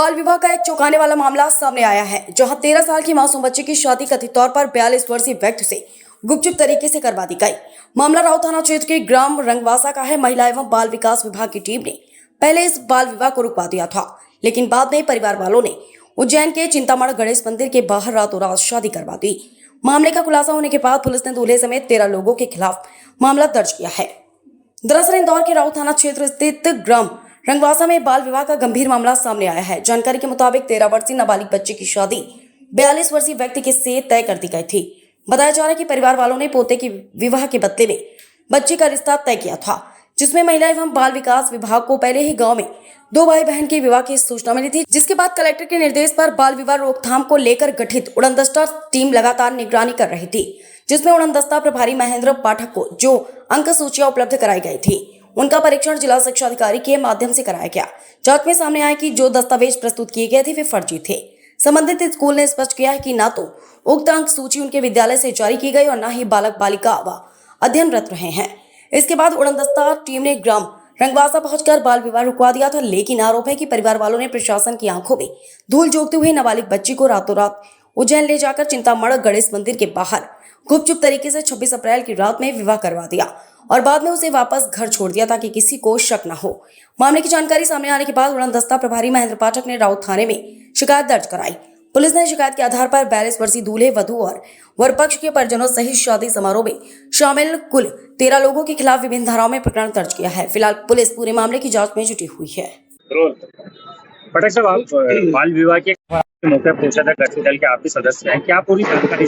बाल विवाह का एक चौंकाने वाला मामला सामने आया है, जहां 13 साल की मासूम बच्ची की शादी कथित तौर पर 42 वर्षीय व्यक्ति से गुपचुप तरीके से करवा दी गई। मामला राव थाना क्षेत्र के ग्राम रंगवासा का है। महिला एवं बाल विकास विभाग की टीम ने पहले इस बाल विवाह को रुकवा दिया था, लेकिन बाद में परिवार वालों ने उज्जैन के चिंतामण गणेश मंदिर के बाहर रातों रात शादी करवा दी। मामले का खुलासा होने के बाद पुलिस ने दूल्हे समेत 13 लोगों के खिलाफ मामला दर्ज किया है। दरअसल इंदौर के राव थाना क्षेत्र स्थित ग्राम रंगवासा में बाल विवाह का गंभीर मामला सामने आया है। जानकारी के मुताबिक 13 वर्षीय नाबालिग बच्ची की शादी 42 वर्षीय व्यक्ति के से तय कर दी गई थी। बताया जा रहा है कि परिवार वालों ने पोते की विवाह के बदले में बच्ची का रिश्ता तय किया था, जिसमें महिला एवं बाल विकास विभाग को पहले ही गांव में 2 भाई बहन के विवाह की सूचना मिली थी, जिसके बाद कलेक्टर के निर्देश पर बाल विवाह रोकथाम को लेकर गठित उड़नदस्ता टीम लगातार निगरानी कर रही थी, जिसमें उड़नदस्ता प्रभारी महेंद्र पाठक को जो अंक सूचियां उपलब्ध कराई गई थी, उनका परीक्षण जिला शिक्षा अधिकारी के माध्यम से कराया गया। जांच में सामने आया कि जो दस्तावेज प्रस्तुत किए गए थे वे फर्जी थे। संबंधित स्कूल ने स्पष्ट किया है कि न तो उक्त अंक सूची उनके विद्यालय से जारी की गई और न ही बालक बालिका अध्ययनरत रहे हैं। इसके बाद उड़नदस्ता टीम ने ग्राम रंगवासा पहुंचकर बाल विवाह रुकवा दिया था, लेकिन आरोप है कि परिवार वालों ने प्रशासन की आंखों में धूल झोंकते हुए नाबालिग बच्ची को रातों रात उज्जैन ले जाकर चिंतामण गणेश मंदिर के बाहर गुपचुप तरीके से 26 अप्रैल की रात में विवाह करवा दिया और बाद में उसे वापस घर छोड़ दिया ताकि किसी को शक न हो। मामले की जानकारी सामने आने के बाद उड़नदस्ता प्रभारी महेंद्र पाठक ने राउत थाने में शिकायत दर्ज कराई। पुलिस ने शिकायत के आधार पर 42 वर्षीय दूल्हे वधू और वर पक्ष के परिजनों सहित शादी समारोह में शामिल कुल 13 लोगों के खिलाफ विभिन्न धाराओं में प्रकरण दर्ज किया है। फिलहाल पुलिस पूरे मामले की जाँच में जुटी हुई है। पटक साहब, आप बाल विवाह के मौके पर पहुंचा था, गठित दल के आप भी सदस्य हैं, क्या पूरी जानकारी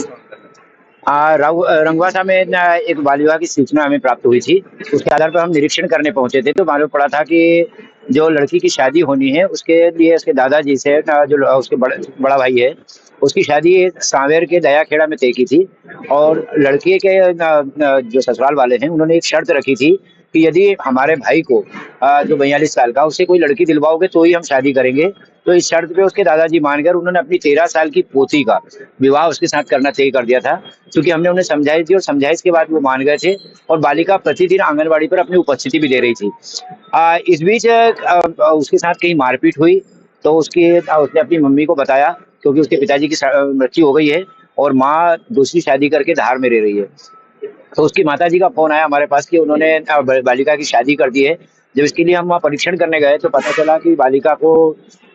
रंगवासा में एक बाल विवाह की सूचना हमें प्राप्त हुई थी। उसके आधार पर हम निरीक्षण करने पहुंचे थे, तो मालूम पड़ा था कि जो लड़की की शादी होनी है उसके लिए उसके दादाजी से जो उसके बड़ा भाई है, उसकी शादी सांवेर के दयाखेड़ा में तय की थी और लड़के के जो ससुराल वाले हैं उन्होंने एक शर्त रखी थी कि यदि हमारे भाई को जो 42 साल का उससे कोई लड़की दिलवाओगे तो ही हम शादी करेंगे। तो इस शर्त पे उसके दादाजी मानकर उन्होंने अपनी 13 साल की पोती का विवाह उसके साथ करना तय कर दिया था, क्योंकि हमने उन्हें समझाई थी और समझाइश के बाद वो मान गए थे और बालिका प्रतिदिन आंगनबाड़ी पर अपनी उपस्थिति भी दे रही थी। इस बीच उसके साथ कहीं मारपीट हुई तो उसने अपनी मम्मी को बताया, क्योंकि उसके पिताजी की मृत्यु हो गई है और माँ दूसरी शादी करके धार में रह रही है। तो उसकी माताजी का फोन आया हमारे पास कि उन्होंने बालिका की शादी कर दी है। जब इसके लिए हम वहाँ परीक्षण करने गए तो पता चला कि बालिका को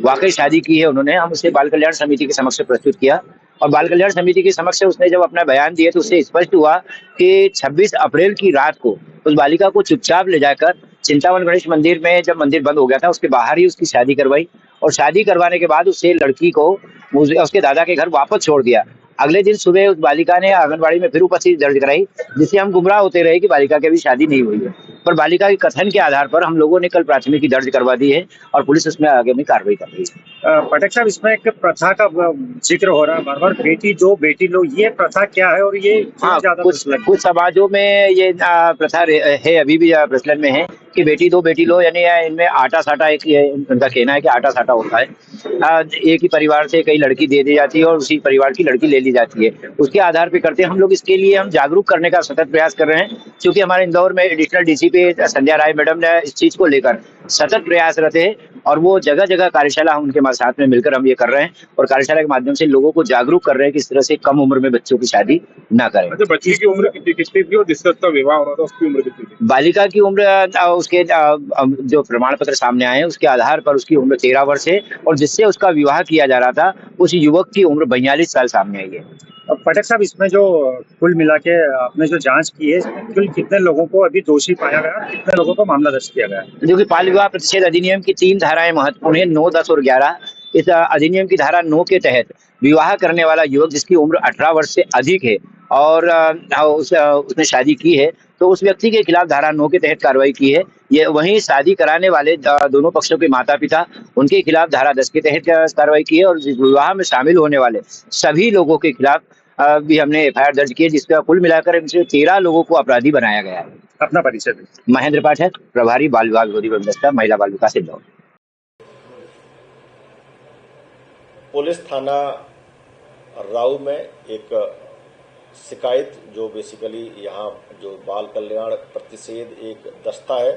वाकई शादी की है उन्होंने। हम उसे बाल कल्याण समिति के समक्ष प्रस्तुत किया और बाल कल्याण समिति के समक्ष उसने जब अपना बयान दिए तो उससे स्पष्ट हुआ कि 26 अप्रैल की रात को उस बालिका को चुपचाप ले जाकर चिंतामण गणेश मंदिर में, जब मंदिर बंद हो गया था उसके बाहर ही उसकी शादी करवाई और शादी करवाने के बाद उससे लड़की को उसके दादा के घर वापस छोड़ दिया। अगले दिन सुबह उस बालिका ने आंगनबाड़ी में फिर उपस्थिति दर्ज कराई, जिससे हम गुमराह होते रहे कि बालिका की अभी शादी नहीं हुई है। पर बालिका के कथन के आधार पर हम लोगों ने कल प्राथमिकी दर्ज करवा दी है और पुलिस उसमें आगामी कार्रवाई कर रही है। पटक साहब, इसमें एक प्रथा का जिक्र हो रहा है बार बार, बेटी दो बेटी लो, ये प्रथा क्या है और ये कुछ समाजों में ये प्रथा है, अभी भी प्रचलन में है कि बेटी दो बेटी लो, यानी इनमें आटा साटा, एक उनका कहना है कि आटा साटा होता है। एक ही परिवार से कई लड़की दे दी जाती है और उसी परिवार की लड़की ले ली जाती है, उसके आधार पे करते हैं हम लोग। इसके लिए हम जागरूक करने का सतत प्रयास कर रहे हैं, क्योंकि हमारे इंदौर में एडिशनल डीसीपी संध्या राय मैडम ने इस चीज को लेकर सतत प्रयासरत है और वो जगह जगह कार्यशाला हम उनके साथ में मिलकर हम ये कर रहे हैं और कार्यशाला के माध्यम से लोगों को जागरूक कर रहे हैं कि इस तरह से कम उम्र में बच्चों की शादी ना करें। अच्छा, बच्ची की उम्र कितनी थी और जिसका विवाह हो रहा था उसकी उम्र कितनी थी? बालिका की उम्र उसके जो प्रमाण पत्र सामने आए हैं उसके आधार पर उसकी उम्र 13 वर्ष है और जिससे उसका विवाह किया जा रहा था उस युवक की उम्र 42 साल सामने आई है। पटक साहब, इसमें जो कुल मिला के आपने जो जांच की है, कुल कितने लोगों को अभी दोषी पाया गया, कितने लोगों को मामला दर्ज किया गया? जो कि बाल विवाह प्रतिषेध अधिनियम की 3 धाराएं महत्वपूर्ण है, 9, 10 और 11। इस अधिनियम की धारा 9 के तहत विवाह करने वाला युवक जिसकी उम्र 18 वर्ष से अधिक है और उसने शादी की है तो उस व्यक्ति के खिलाफ धारा 9 के तहत कार्रवाई की है। ये वहीं शादी कराने वाले दोनों पक्षों के माता पिता, उनके खिलाफ धारा 10 के तहत कार्रवाई की है और विवाह में शामिल होने वाले सभी लोगों के खिलाफ भी हमने एफआईआर दर्ज की है, जिसका कुल मिलाकर इनसे 13 लोगों को अपराधी बनाया गया है। अपना परिचय? महेंद्र पाठक, प्रभारी बाल विवाह विरोधी व्यवस्था, महिला बाल विकास इंदौर। पुलिस थाना राव में एक शिकायत, जो बेसिकली यहाँ जो बाल कल्याण प्रतिषेध एक दस्ता है,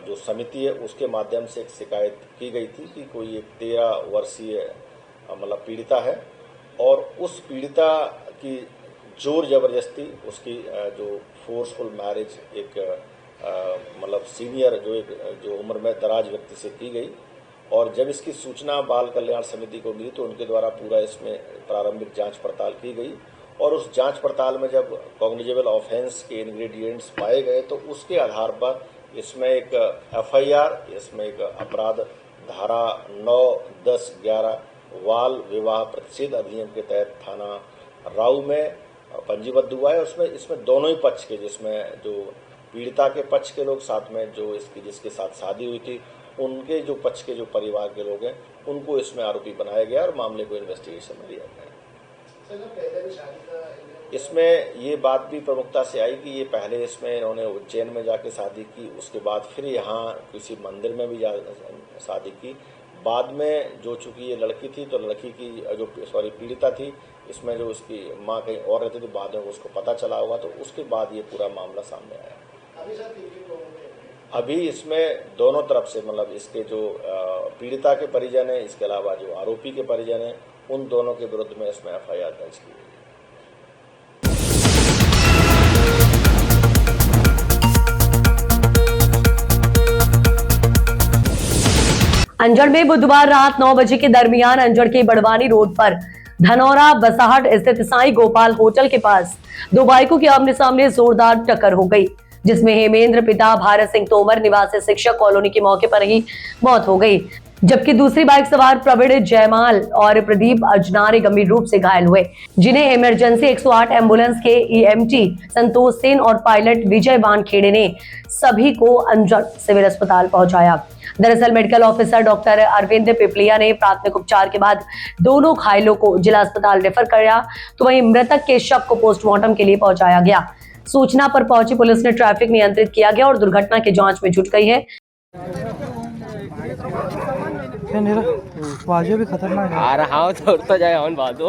जो समिति है उसके माध्यम से एक शिकायत की गई थी कि कोई एक 13 वर्षीय मतलब पीड़िता है और उस पीड़िता की जोर जबरदस्ती उसकी जो फोर्सफुल मैरिज एक मतलब सीनियर जो उम्र में दराज व्यक्ति से की गई। और जब इसकी सूचना बाल कल्याण समिति को मिली तो उनके द्वारा पूरा इसमें प्रारंभिक जांच पड़ताल की गई और उस जांच पड़ताल में जब कॉग्निजेबल ऑफेंस के इंग्रेडिएंट्स पाए गए तो उसके आधार पर इसमें एक एफआईआर, इसमें एक अपराध धारा 9, 10, 11 बाल विवाह प्रतिषेध अधिनियम के तहत थाना राऊ में पंजीबद्ध हुआ है। उसमें इसमें दोनों ही पक्ष के, जिसमें जो पीड़िता के पक्ष के लोग, साथ में जो जिसके साथ शादी हुई थी उनके जो पक्ष के जो परिवार के लोग हैं उनको इसमें आरोपी बनाया गया और मामले को इन्वेस्टिगेशन में लिया गया। इसमें ये बात भी प्रमुखता से आई कि ये पहले इसमें इन्होंने उज्जैन में जाके शादी की, उसके बाद फिर यहाँ किसी मंदिर में भी शादी की। बाद में जो चूंकि ये लड़की थी तो लड़की की जो पीड़िता थी, इसमें जो उसकी माँ कहीं और रहती थी, बाद में उसको पता चला हुआ तो उसके बाद ये पूरा मामला सामने आया। अभी इसमें दोनों तरफ से मतलब इसके जो पीड़िता के परिजन हैं, इसके अलावा जो आरोपी के परिजन हैं, उन दोनों के विरुद्ध में इसमें एफआईआर दर्ज की गई है। अंजड़ में बुधवार रात 9 बजे के दरमियान अंजड़ के बड़वानी रोड पर धनौरा बसाहट स्थित साईं गोपाल होटल के पास दो बाइकों की आमने सामने जोरदार टक्कर हो गई, जिसमें हेमेंद्र पिता भारत सिंह तोमर निवासी शिक्षक कॉलोनी के मौके पर ही मौत हो गई, जबकि दूसरी बाइक सवार प्रवीण जयमाल और प्रदीप अजनारे गंभीर रूप से घायल हुए, जिन्हें इमरजेंसी 108 एम्बुलेंस के ईएमटी संतोष सेन और पायलट विजय वानखेड़े ने सभी को अंजड़ सिविल अस्पताल पहुंचाया। दरअसल medical officer doctor Arvind Piplia ने प्राथमिक उपचार के बाद दोनों घायलों को जिला अस्पताल रेफर किया, तो वहीं मृतक के शव को पोस्टमार्टम के लिए पहुंचाया गया। सूचना पर पहुंची पुलिस ने ट्रैफिक नियंत्रित किया गया और दुर्घटना की जांच में जुट गई है। बाजू भी खतरनाक है। अरे हाँ तो जाए हम बाजू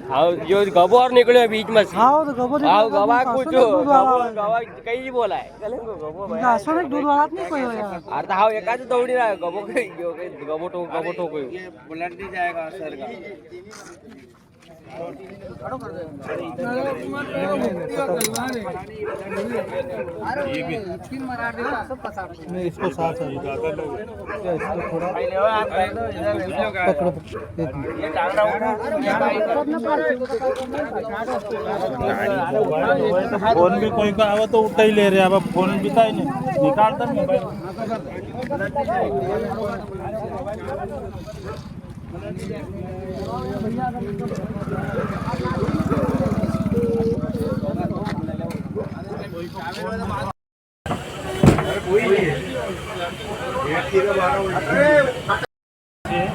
हाँ जो गबो और निकले बीच में हाँ तो गबो हाँ गवा कुछ गवा कहीं बोला है गबो दूध वाला नहीं कोई यार। अरे हाँ एक आज दौड़ी रहा है गबो ठोक बुलेट नहीं जाएगा सर का। इसको साथ इसको थोड़ा फोन भी कोई का आवा तो उठा ही ले रहे, अब फोन भी था नहीं निकालता नहीं।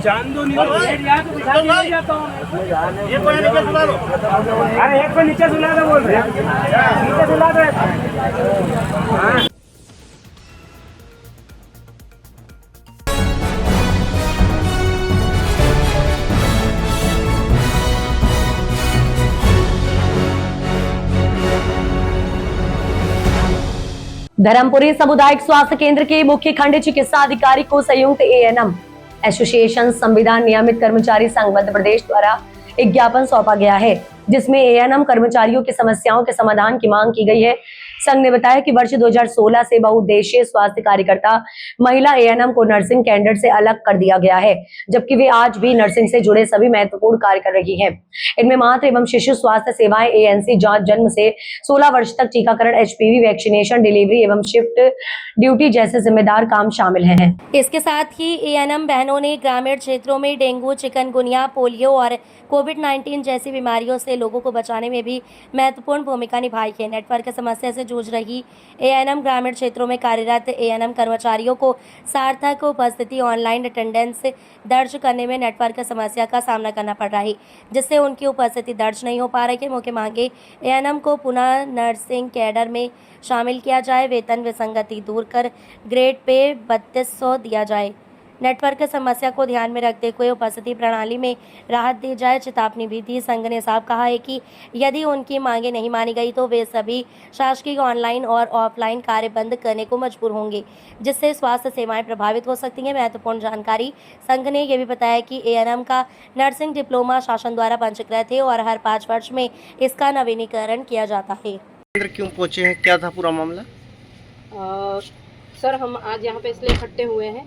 जान दो नहीं जाता हूँ ये कोई नीचे सुला दो। अरे एक को नीचे सुला दो बोल रहे नीचे सुला दो। धर्मपुरी सामुदायिक स्वास्थ्य केंद्र के मुख्य खंड चिकित्सा अधिकारी को संयुक्त एएनएम एसोसिएशन संविधान नियमित कर्मचारी संघ मध्य प्रदेश द्वारा एक ज्ञापन सौंपा गया है, जिसमें एएनएम कर्मचारियों की समस्याओं के समाधान की मांग की गई है। संघ ने बताया कि वर्ष 2016 से बहुउद्देशीय स्वास्थ्य कार्यकर्ता महिला एएनएम को नर्सिंग कैडेट से अलग कर दिया गया है, जबकि वे आज भी नर्सिंग से जुड़े सभी महत्वपूर्ण कार्य कर रही हैं। इनमें मातृ एवं शिशु स्वास्थ्य सेवाएं, एएनसी जांच, जन्म से 16 वर्ष तक टीकाकरण, एचपीवी वैक्सीनेशन, डिलीवरी एवं शिफ्ट ड्यूटी जैसे जिम्मेदार काम शामिल हैं। इसके साथ ही एएनएम बहनों ने ग्रामीण क्षेत्रों में डेंगू, चिकनगुनिया, पोलियो और कोविड-19 जैसी बीमारियों से लोगों को बचाने में भी महत्वपूर्ण भूमिका निभाई है। नेटवर्क समस्या से जूझ रही एएनएम ग्रामीण क्षेत्रों में कार्यरत एएनएम कर्मचारियों को सार्थक उपस्थिति, ऑनलाइन अटेंडेंस दर्ज करने में नेटवर्क समस्या का सामना करना पड़ रहा है, जिससे उनकी उपस्थिति दर्ज नहीं हो पा रही है। मुख्य मांगे एएनएम को पुनः नर्सिंग कैडर में शामिल किया जाए, वेतन विसंगति दूर कर ग्रेड पे 3200 दिया जाए, नेटवर्क समस्या को ध्यान में रखते हुए उपस्थिति प्रणाली में राहत दी जाए चेतावनी भी दी। संघ ने साफ कहा है कि यदि उनकी मांगे नहीं मानी गई तो वे सभी शासकीय ऑनलाइन और ऑफलाइन कार्य बंद करने को मजबूर होंगे, जिससे स्वास्थ्य सेवाएं प्रभावित हो सकती हैं। महत्वपूर्ण जानकारी। संघ ने यह भी बताया कि एएनएम का नर्सिंग डिप्लोमा शासन द्वारा पंजीकृत है और हर 5 वर्ष में इसका नवीनीकरण किया जाता है। अंदर क्यों पहुंचे हैं, क्या था पूरा मामला? सर, हम आज यहाँ पे इसलिए इकट्ठे हुए हैं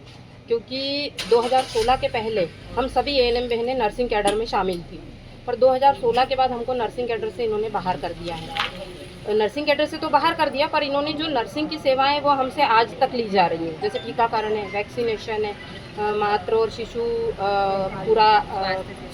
क्योंकि 2016 के पहले हम सभी एएनएम बहनें नर्सिंग कैडर में शामिल थी, पर 2016 के बाद हमको नर्सिंग कैडर से इन्होंने बाहर कर दिया है। नर्सिंग कैडर से तो बाहर कर दिया, पर इन्होंने जो नर्सिंग की सेवाएं वो हमसे आज तक ली जा रही हैं, जैसे टीकाकरण है, वैक्सीनेशन है, मातृ और शिशु पूरा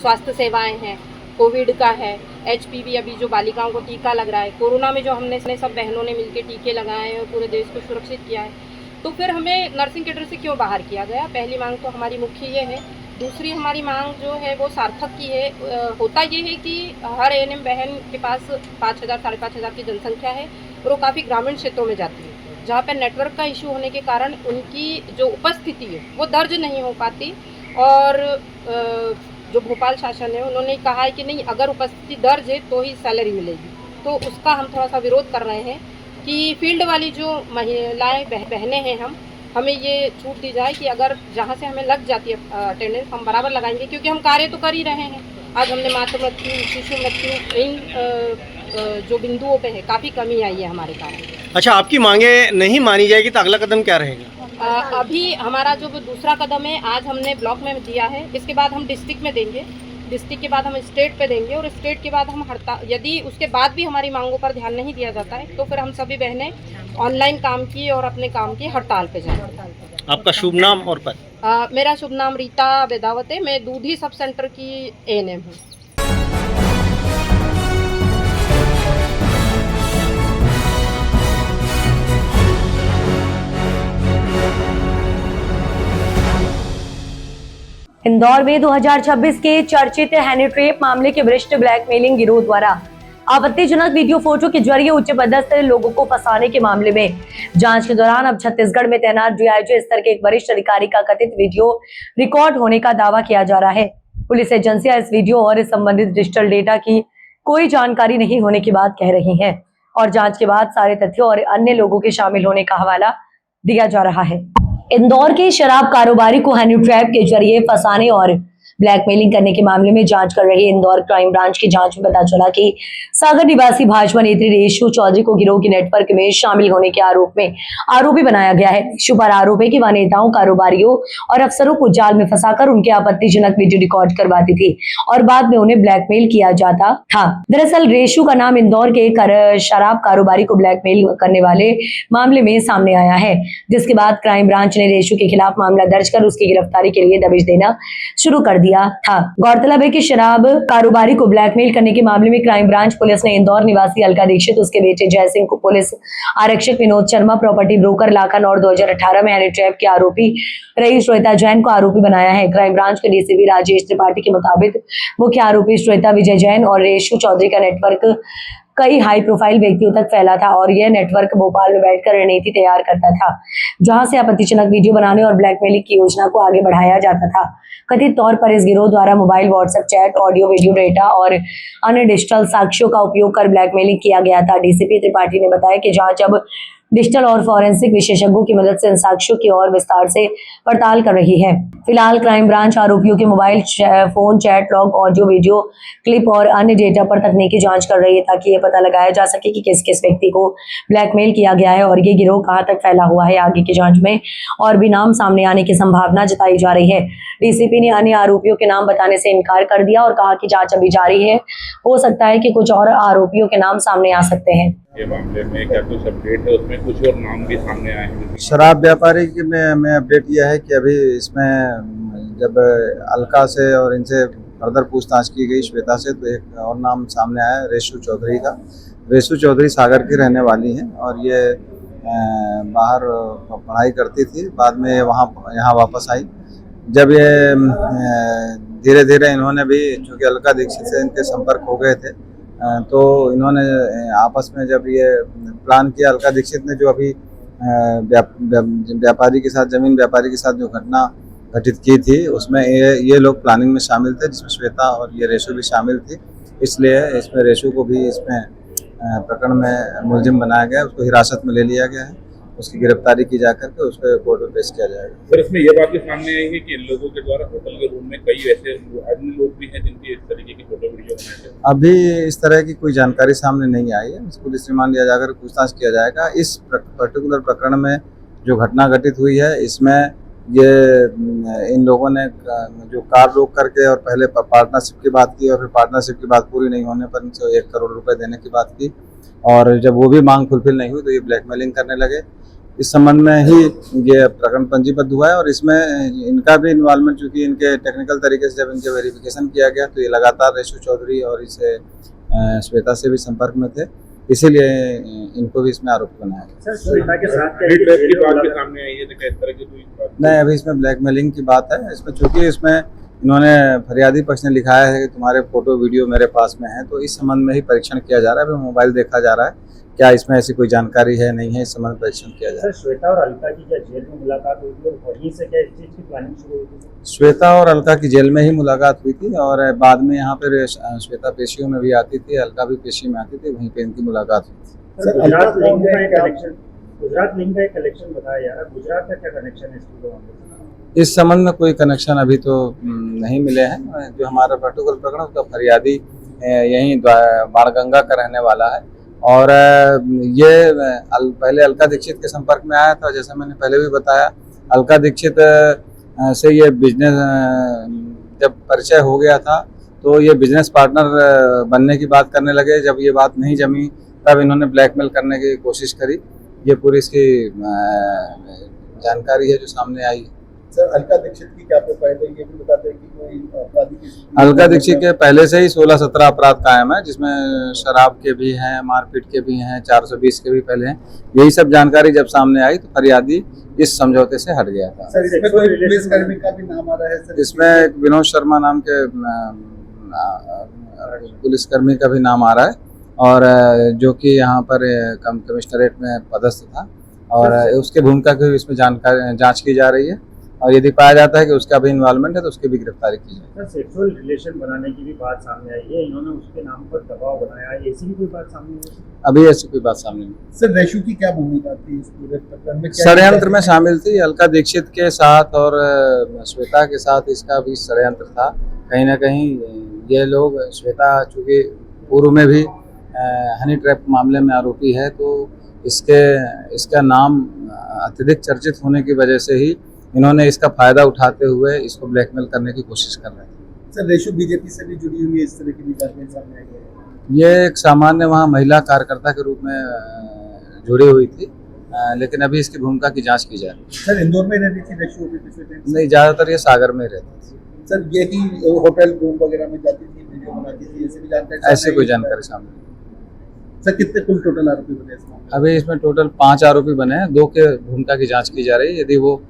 स्वास्थ्य सेवाएं हैं, कोविड का है, HPV अभी जो बालिकाओं को टीका लग रहा है, कोरोना में जो हमने सब बहनों ने मिलकर टीके लगाए हैं और पूरे देश को सुरक्षित किया है, तो फिर हमें नर्सिंग कैडर से क्यों बाहर किया गया? पहली मांग तो हमारी मुख्य ये है। दूसरी हमारी मांग जो है वो सार्थक की है। होता ये है कि हर एएनएम बहन के पास 5,000 साढ़े 5,000 की जनसंख्या है और वो काफ़ी ग्रामीण क्षेत्रों में जाती है, जहाँ पर नेटवर्क का इशू होने के कारण उनकी जो उपस्थिति है वो दर्ज नहीं हो पाती। और जो भोपाल शासन है उन्होंने कहा है कि नहीं, अगर उपस्थिति दर्ज है तो ही सैलरी मिलेगी, तो उसका हम थोड़ा सा विरोध कर रहे हैं कि फील्ड वाली जो महिलाएं बहनें हैं हमें ये छूट दी जाए कि अगर जहाँ से हमें लग जाती है अटेंडेंस हम बराबर लगाएंगे, क्योंकि हम कार्य तो कर ही रहे हैं। आज हमने मातृ मृत्यु, शिशु मृत्यु, इन जो बिंदुओं पे है काफ़ी कमी आई है हमारे कार्य। अच्छा, आपकी मांगे नहीं मानी जाएगी तो अगला कदम क्या रहेगा? अभी हमारा जो दूसरा कदम है आज हमने ब्लॉक में दिया है, इसके बाद हम डिस्ट्रिक्ट में देंगे, डिस्ट्रिक्ट के बाद हम स्टेट पे देंगे और स्टेट के बाद हम हड़ताल, यदि उसके बाद भी हमारी मांगों पर ध्यान नहीं दिया जाता है तो फिर हम सभी बहनें ऑनलाइन काम की और अपने काम की हड़ताल पे जाएंगे। आपका शुभ नाम और पद? मेरा शुभ नाम रीता वेदावत है, मैं दूधी सब सेंटर की एएनएम हूँ। इंदौर में 2026 के चर्चित हनी ट्रैप मामले के वरिष्ठ ब्लैकमेलिंग गिरोह द्वारा आपत्तिजनक वीडियो फोटो के जरिए उच्च पदस्थ लोगों को फंसाने के मामले में जांच के दौरान अब छत्तीसगढ़ में तैनात डीआईजी स्तर के एक वरिष्ठ अधिकारी का कथित वीडियो रिकॉर्ड होने का दावा किया जा रहा है। पुलिस एजेंसियां इस वीडियो और इस संबंधित डिजिटल डेटा की कोई जानकारी नहीं होने की बात कह रही है और जांच के बाद सारे तथ्यों और अन्य लोगों के शामिल होने का हवाला दिया जा रहा है। इंदौर के शराब कारोबारी को हनी ट्रैप के जरिए फंसाने और ब्लैकमेलिंग करने के मामले में जांच कर रही इंदौर क्राइम ब्रांच की जांच में पता चला कि सागर निवासी भाजपा नेत्री रेशु चौधरी को गिरोह के नेटवर्क में शामिल होने के आरोप में आरोपी बनाया गया है। रेशु पर आरोप है कि वह नेताओं, कारोबारियों और अफसरों को जाल में फंसाकर उनके आपत्तिजनक वीडियो रिकॉर्ड करवाती थी और बाद में उन्हें ब्लैकमेल किया जाता था। दरअसल रेशु का नाम इंदौर के शराब कारोबारी को ब्लैकमेल करने वाले मामले में सामने आया है, जिसके बाद क्राइम ब्रांच ने रेशु के खिलाफ मामला दर्ज कर उसकी गिरफ्तारी के लिए दबिश देना शुरू कर दिया था। गौरतलब है कि शराब कारोबारी को ब्लैकमेल करने के मामले में क्राइम ब्रांच पुलिस ने इंदौर निवासी अलका दीक्षित, उसके बेटे जय सिंह को पुलिस आरक्षक विनोद शर्मा, प्रॉपर्टी ब्रोकर लाखन और 2018 में हनी ट्रैप के आरोपी रही श्वेता जैन को आरोपी बनाया है। क्राइम ब्रांच के डीसीपी राजेश त्रिपाठी के मुताबिक मुख्य आरोपी श्वेता विजय जैन और रेशु चौधरी का नेटवर्क कई हाई प्रोफाइल व्यक्तियों तक फैला था और यह नेटवर्क भोपाल में बैठकर रणनीति तैयार करता था, जहां से आपत्तिजनक वीडियो बनाने और ब्लैकमेलिंग की योजना को आगे बढ़ाया जाता था। कथित तौर पर इस गिरोह द्वारा mobile, WhatsApp chat, audio video data और अन्य डिजिटल साक्ष्यों का उपयोग कर ब्लैकमेलिंग किया गया था। डीसीपी त्रिपाठी ने बताया कि जांच अब डिजिटल और फॉरेंसिक विशेषज्ञों की मदद से इन साक्ष्यों की और विस्तार से पड़ताल कर रही है। फिलहाल क्राइम ब्रांच आरोपियों के mobile phone, chat log, audio video clip और अन्य डेटा पर तकनीकी जांच कर रही है ताकि ये पता लगाया जा सके कि किस किस व्यक्ति को ब्लैकमेल किया गया है और ये गिरोह कहां तक फैला हुआ है। आगे की जांच में और भी नाम सामने आने की संभावना जताई जा रही है। डीसीपी ने अन्य आरोपियों के नाम बताने से इनकार कर दिया और कहा कि जांच अभी जारी है, हो सकता है कि कुछ और आरोपियों के नाम सामने आ सकते हैं। ये मामले में क्या कुछ अपडेट है? उसमें कुछ और नाम भी सामने आए हैं। शराब व्यापारी की में अपडेट यह है कि अभी इसमें जब अलका से और इनसे फर्दर पूछताछ की गई श्वेता से, तो एक और नाम सामने आया रेशु चौधरी का। रेशु चौधरी सागर की रहने वाली हैं और ये बाहर पढ़ाई करती थी, बाद में यहाँ वापस आई। जब ये धीरे धीरे इन्होंने भी, चूँकि अलका दीक्षित से इनके संपर्क हो गए थे, तो इन्होंने आपस में जब ये प्लान किया, अलका दीक्षित ने जो अभी व्यापारी के साथ, जमीन व्यापारी के साथ जो घटना घटित की थी, उसमें ये लोग प्लानिंग में शामिल थे, जिसमें श्वेता और ये रेशु भी शामिल थी। इसलिए इसमें रेशु को भी इसमें प्रकरण में मुलजिम बनाया गया, उसको हिरासत में ले लिया गया है, उसकी गिरफ्तारी की जाकर के उसको कोर्ट में पेश किया जाएगा। सर, इसमें ये बात भी सामने आई है कि इन लोगों के द्वारा होटल के रूम में कई ऐसे अन्य लोग भी हैं जिनकी इस तरीके की फोटो वीडियो बनाए थे। अभी इस तरह की कोई जानकारी सामने नहीं आई है, पुलिस रिमांड लिया जाकर पूछताछ किया जाएगा। इस पर्टिकुलर प्रकरण में जो घटना घटित हुई है, इसमें ये इन लोगों ने जो कार रोक करके और पहले पार्टनरशिप की बात की और फिर पार्टनरशिप की बात पूरी नहीं होने पर इनसे 1 करोड़ रुपए देने की बात की, और जब वो भी मांग फुलफिल नहीं हुई तो ये ब्लैकमेलिंग करने लगे। इस संबंध में ही ये प्रकरण पंजीबद्ध हुआ है, और इसमें इनका भी इन्वॉल्वमेंट, चूंकि इनके टेक्निकल तरीके से जब इनके वेरिफिकेशन किया गया तो ये लगातार रेशु चौधरी और इसे श्वेता से भी संपर्क में थे, इसीलिए इनको भी इसमें आरोपी बनाया गया। श्वेता के साथ की बात भी सामने आई है तो किस तरह की कोई बात नहीं, अभी इसमें ब्लैकमेलिंग की बात है। इसमें चूंकि इसमें इन्होंने फरियादी पक्ष ने लिखाया है कि तुम्हारे फोटो वीडियो मेरे पास में है, तो इस संबंध में ही परीक्षण किया जा रहा है। अभी मोबाइल देखा जा रहा है, क्या इसमें ऐसी कोई जानकारी है नहीं है, इस संबंध में परीक्षण किया जा रहा है। श्वेता और अलका की क्या जेल में मुलाकात हुई थी और वहीं से क्या इस चीज की प्लानिंग शुरू हुई थी? श्वेता और अलका की जेल में ही मुलाकात हुई थी, और बाद में यहाँ पर श्वेता पेशियों में भी आती थी, अलका भी पेशी में आती थी, वहीं पे इनकी मुलाकात हुई थी। गुजरात लिंक का एक कलेक्शन बताया जा रहा है, गुजरात का क्या कनेक्शन है इसकी? इस संबंध में कोई कनेक्शन अभी तो नहीं मिले हैं। जो हमारा पर्टिकुलर प्रकरण उसका फरियादी यहीं बाणगंगा का रहने वाला है, और ये पहले अलका दीक्षित के संपर्क में आया था। जैसे मैंने पहले भी बताया, अलका दीक्षित से ये बिजनेस जब परिचय हो गया था तो ये बिजनेस पार्टनर बनने की बात करने लगे। जब ये बात नहीं जमी तब इन्होंने ब्लैकमेल करने की कोशिश करी। ये पूरी इसकी जानकारी है जो सामने आई। सर, अलका दीक्षित की क्या प्रोफाइल है, ये भी बताते हैं कि कोई अपराधी? अलका दीक्षित के पहले से ही 16-17 अपराध कायम है, जिसमें शराब के भी हैं, मारपीट के भी हैं, 420 के भी पहले हैं। यही सब जानकारी जब सामने आई तो फरियादी इस समझौते से हट गया था। सर, इसमें कोई पुलिसकर्मी का भी नाम आ रहा है सर? इसमें विनोद शर्मा नाम के पुलिसकर्मी का भी नाम आ रहा है, और जो कि यहाँ पर कमिश्नरेट में पदस्थ था, और उसके भूमिका की इसमें जांच की जा रही है, और यदि पाया जाता है कि उसका भी इन्वॉल्वमेंट है तो उसकी भी गिरफ्तारी की जाए। सेक्सुअल रिलेशन बनाने की भी बात सामने आई है, इन्होंने उसके नाम पर दबाव बनाया है, ऐसी भी कोई बात सामने आई है? अभी ऐसी कोई बात सामने नहीं। सर, रेशु की क्या भूमिका थी इस पूरे प्रकरण में? षड्यंत्र में शामिल थी। अलका दीक्षित के साथ और श्वेता के साथ इसका भी षड्यंत्र था। कहीं ना कहीं ये लोग, श्वेता चूँकि पूर्व में भी हनी ट्रैप मामले में आरोपी है, तो इसका नाम अत्यधिक चर्चित होने की वजह से ही इन्होंने इसका फायदा उठाते हुए इसको ब्लैकमेल करने की कोशिश कर रहे थे। सर, रेशु बीजेपी से भी जुड़ी हुई है, इस तरह की भी जानकारी सामने आई है? ये एक सामान्य वहाँ महिला कार्यकर्ता के रूप में जुड़ी हुई थी, लेकिन अभी इसकी भूमिका की जांच की जाए। सर, इंदौर में रहती थी रेशु पिछले टाइम? नहीं, ज़्यादातर ये सागर में रहती थी। सर, यही होटल रूम वगैरह में जाती थी, वीडियो बनाती थी, ऐसी भी जानकारी? ऐसी कोई जानकारी सामने नहीं। सर, कितने कुल टोटल आरोपी बने इसमें? अभी इसमें टोटल 5 आरोपी बने हैं, 2 के भूमिका की जांच की जा रही है। यदि वो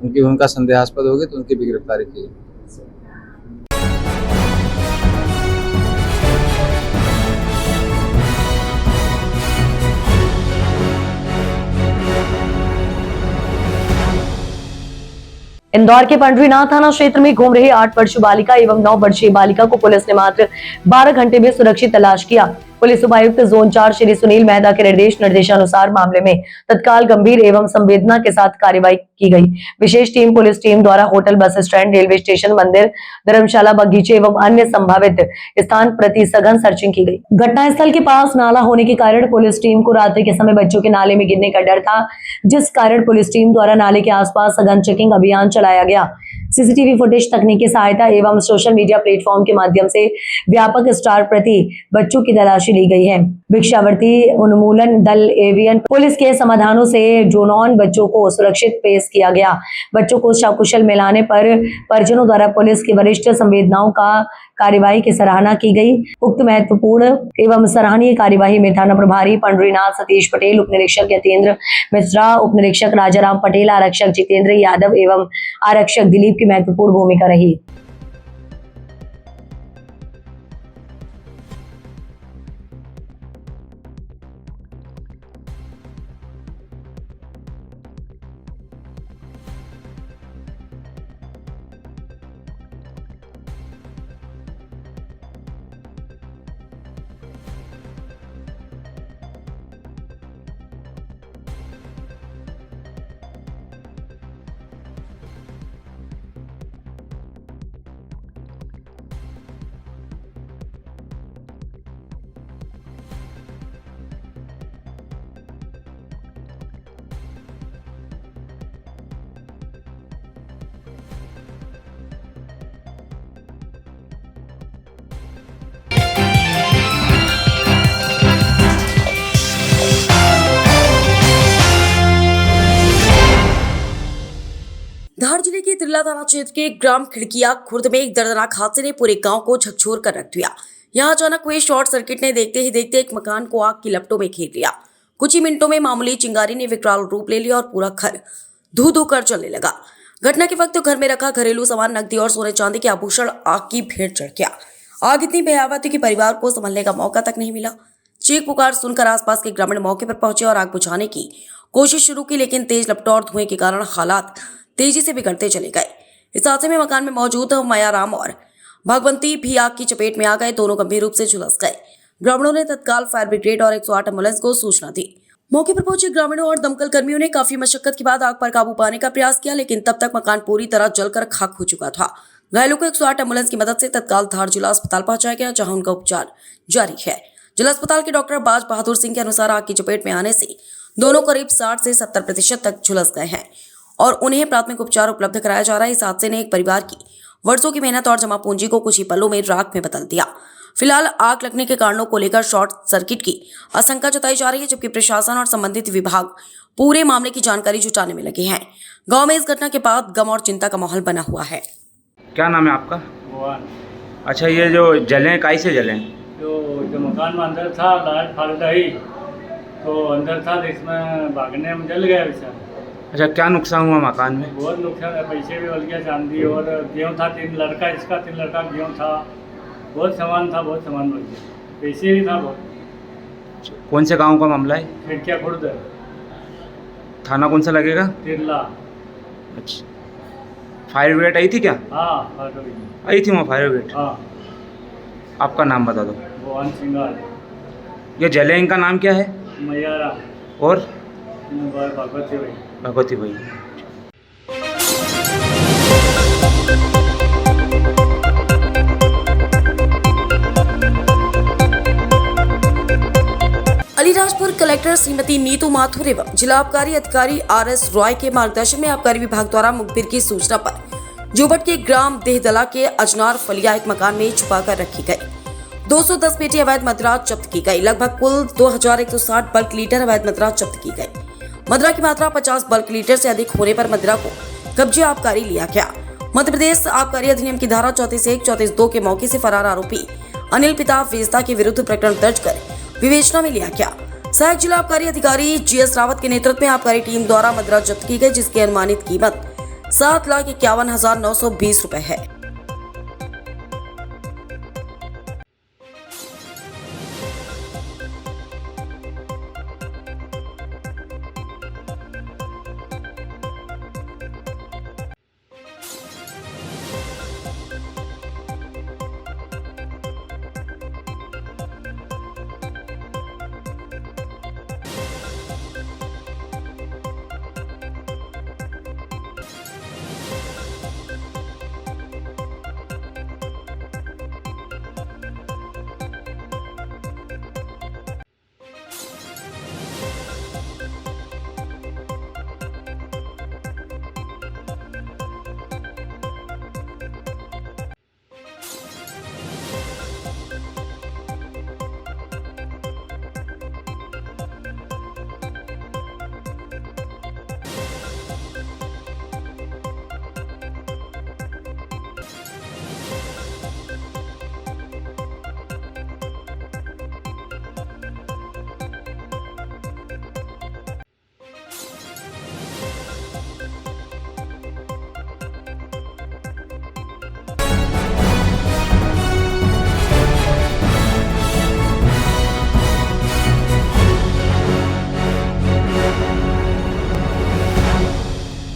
उनकी भूमिका संदेहास्पद होगी तो उनकी भी गिरफ्तारी की जाएगी। इंदौर के पंडरीनाथ थाना क्षेत्र में घूम रही 8 वर्षीय बालिका एवं 9 वर्षीय बालिका को पुलिस ने मात्र 12 घंटे में सुरक्षित तलाश किया। पुलिस उपायुक्त जोन 4 श्री सुनील मेहता के निर्देशानुसार मामले में तत्काल गंभीर एवं संवेदना के साथ कार्रवाई की गई। विशेष टीम पुलिस टीम द्वारा hotel, bus stand, railway station, मंदिर, धर्मशाला, बगीचे एवं अन्य संभावित स्थान प्रति सघन सर्चिंग की गई। घटनास्थल के पास नाला होने के कारण पुलिस टीम को रात्रि के समय बच्चों के नाले में गिरने का डर था, जिस कारण पुलिस टीम द्वारा नाले के आसपास सघन चेकिंग अभियान चलाया गया। सीसीटीवी फुटेज, तकनीकी सहायता एवं सोशल मीडिया प्लेटफॉर्म के माध्यम से व्यापक स्टार प्रति बच्चों की तलाशी ली गई है। भिक्षावृत्ति उन्मूलन दल एवियन पुलिस के समाधानों से जोनॉन बच्चों को सुरक्षित पेश किया गया। बच्चों को सकुशल मिलाने पर परिजनों द्वारा पुलिस की वरिष्ठ संवेदनाओं का कार्यवाही की सराहना की गई। उक्त महत्वपूर्ण एवं सराहनीय कार्यवाही में थाना प्रभारी पंडरीनाथ सतीश पटेल, उप निरीक्षक यतेंद्र मिश्रा, उप निरीक्षक राजाराम पटेल, आरक्षक जितेंद्र यादव एवं आरक्षक दिलीप की महत्वपूर्ण भूमिका रही। बिरला थाना क्षेत्र के ग्राम खिड़किया खुर्द में एक दर्दनाक हादसे ने पूरे गांव को झकझोर कर रख दिया। यहां अचानक हुए शॉर्ट सर्किट ने देखते ही देखते एक मकान को आग की लपटों में घेर लिया। कुछ ही मिनटों में मामूली चिंगारी ने विकराल रूप ले लिया और पूरा घर धू धू कर जलने लगा। घटना के वक्त घर में रखा घरेलू सामान, नकदी और सोने चांदी के आभूषण आग की भेंट चढ़ गया। आग इतनी भयावह थी कि परिवार को संभलने का मौका तक नहीं मिला। चीख पुकार सुनकर आसपास के ग्रामीण मौके पर पहुंचे और आग बुझाने की कोशिश शुरू की, लेकिन तेज लपटों और धुएं के कारण हालात तेजी से बिगड़ते चले गए। इस हादसे में मकान में मौजूद मायाराम और भगवंती भी आग की चपेट में आ गए। दोनों गंभीर रूप से झुलस गए। ग्रामीणों ने तत्काल फायर ब्रिगेड और 108 एम्बुलेंस को सूचना दी। मौके पर पहुंचे ग्रामीणों और दमकल कर्मियों ने काफी मशक्कत के बाद आग पर काबू पाने का प्रयास किया, लेकिन तब तक मकान पूरी तरह जलकर खाक हो चुका था। घायलों को 108 एम्बुलेंस की मदद से तत्काल धार जिला अस्पताल पहुंचाया गया, जहां उनका उपचार जारी है। जिला अस्पताल के डॉक्टर बाज बहादुर सिंह के अनुसार आग की चपेट में आने से दोनों करीब 60 से 70% तक झुलस गए हैं और उन्हें प्राथमिक उपचार उपलब्ध कराया जा रहा है। इस हादसे ने एक परिवार की वर्षों की मेहनत और जमा पूंजी को कुछ ही पलों में राख में बदल दिया। फिलहाल आग लगने के कारणों को लेकर शॉर्ट सर्किट की आशंका जताई जा रही है, जबकि प्रशासन और संबंधित विभाग पूरे मामले की जानकारी जुटाने में लगे हैं। गांव में इस घटना के बाद गम और चिंता का माहौल बना हुआ है। क्या नाम है आपका? भगवान। अच्छा, ये जो जले काई से जले? जो मकान में अंदर था, लाइट फाल्ट आई तो अंदर था, तो इसमें भागने में जल गया बेचारा। अच्छा, क्या नुकसान हुआ मकान में? बहुत नुकसान है, पैसे भी बल गया, चांदी और गेहूँ था, 3 लड़का इसका 3 लड़का गेहूँ था, बहुत सामान था, बहुत सामान बल गया, पैसे भी था बहुत। कौन से गांव का मामला है? खिड़किया खुर्द। थाना कौन सा लगेगा? तिरला। अच्छा, फायर ब्रिगेड आई थी क्या? हाँ, फायर ब्रिगेड आई थी वहाँ फायर ब्रिगेड? हाँ। आपका नाम बता दो। भगवान सिंगार। ये जले इनका नाम क्या है? मैयारा और भगवती भाई। भगवती भाई। अलीराजपुर कलेक्टर श्रीमती नीतू माथुर एवं जिला आबकारी अधिकारी RS रॉय के मार्गदर्शन में आबकारी विभाग द्वारा मुखबिर की सूचना पर जोबट के ग्राम देहदला के अजनार फलिया एक मकान में छुपाकर रखी गई 210 पेटी अवैध मदिरा जब्त की गई। लगभग कुल 2160 बल्क लीटर अवैध मदिरा जब्त की गई। मदिरा की मात्रा 50 बल्क लीटर से अधिक होने पर मदिरा को कब्जे आबकारी लिया गया। मध्य प्रदेश आबकारी अधिनियम की धारा 34(1), 34(2) के मौके से फरार आरोपी अनिल पिता वेस्ता के विरुद्ध प्रकरण दर्ज कर विवेचना में लिया गया। सहायक जिला आबकारी अधिकारी GS रावत के नेतृत्व में आबकारी टीम द्वारा मदिरा जब्त की गई, जिसकी अनुमानित कीमत 7,51,920 रुपए है।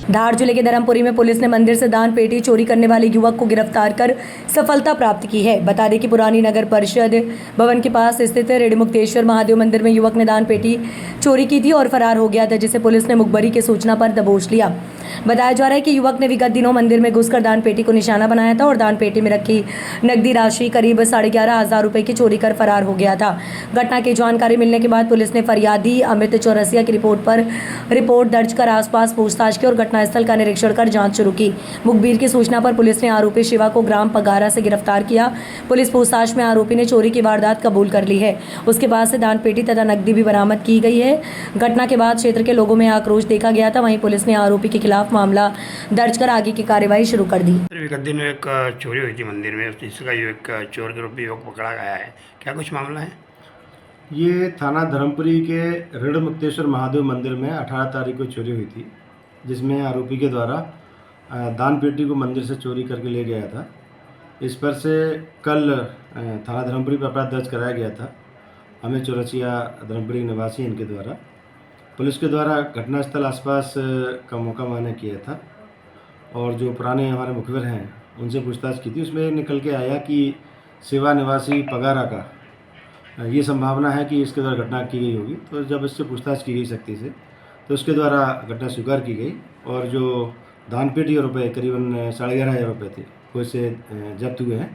धार जिले के धर्मपुरी में पुलिस ने मंदिर से दान पेटी चोरी करने वाले युवक को गिरफ्तार कर सफलता प्राप्त की है। बता दें कि पुरानी नगर परिषद भवन के पास स्थित रेणुमुक्तेश्वर महादेव मंदिर में युवक ने दान पेटी चोरी की थी और फरार हो गया था, जिसे पुलिस ने मुखबरी की सूचना पर दबोच लिया। बताया जा रहा है कि युवक ने विगत दिनों मंदिर में घुसकर दान पेटी को निशाना बनाया था और दान पेटी में रखी नकदी राशि करीब 11,500 रुपए की चोरी कर फरार हो गया था। घटना की जानकारी मिलने के बाद पुलिस ने फरियादी अमित चौरसिया की रिपोर्ट दर्ज कर आसपास पूछताछ की और घटनास्थल का निरीक्षण कर जांच शुरू की। मुखबिर की सूचना पर पुलिस ने आरोपी शिवा को ग्राम पगारा से गिरफ्तार किया। पुलिस पूछताछ में आरोपी ने चोरी की वारदात कबूल कर ली है। उसके पास से दान पेटी तथा नकदी भी बरामद की गई है। घटना के बाद क्षेत्र के लोगों में आक्रोश देखा गया था। वहीं पुलिस ने आरोपी के खिलाफ खिलाफ मामला दर्ज कर आगे की कार्यवाही शुरू कर दी। विगत दिनों एक चोरी हुई थी मंदिर में, जिसका एक चोर के रूप में युवक पकड़ा गया है। क्या कुछ मामला है? ये थाना धर्मपुरी के ऋण मुक्तेश्वर महादेव मंदिर में 18 तारीख को चोरी हुई थी, जिसमें आरोपी के द्वारा दान पेटी को मंदिर से चोरी करके ले गया था। इस पर से कल थाना धर्मपुरी पर अपराध दर्ज कराया गया था। हमें चौरसिया धर्मपुरी निवासी इनके द्वारा पुलिस के द्वारा घटनास्थल आसपास का मौका मायने किया था और जो पुराने हमारे मुखबिर हैं उनसे पूछताछ की थी। उसमें निकल के आया कि सेवा निवासी पगारा का ये संभावना है कि इसके द्वारा घटना की गई होगी। तो जब इससे पूछताछ की गई सख्ती से तो उसके द्वारा घटना स्वीकार की गई और जो दान पेटी और रुपये करीबन 11,500 रुपये थे वो इससे जब्त हुए हैं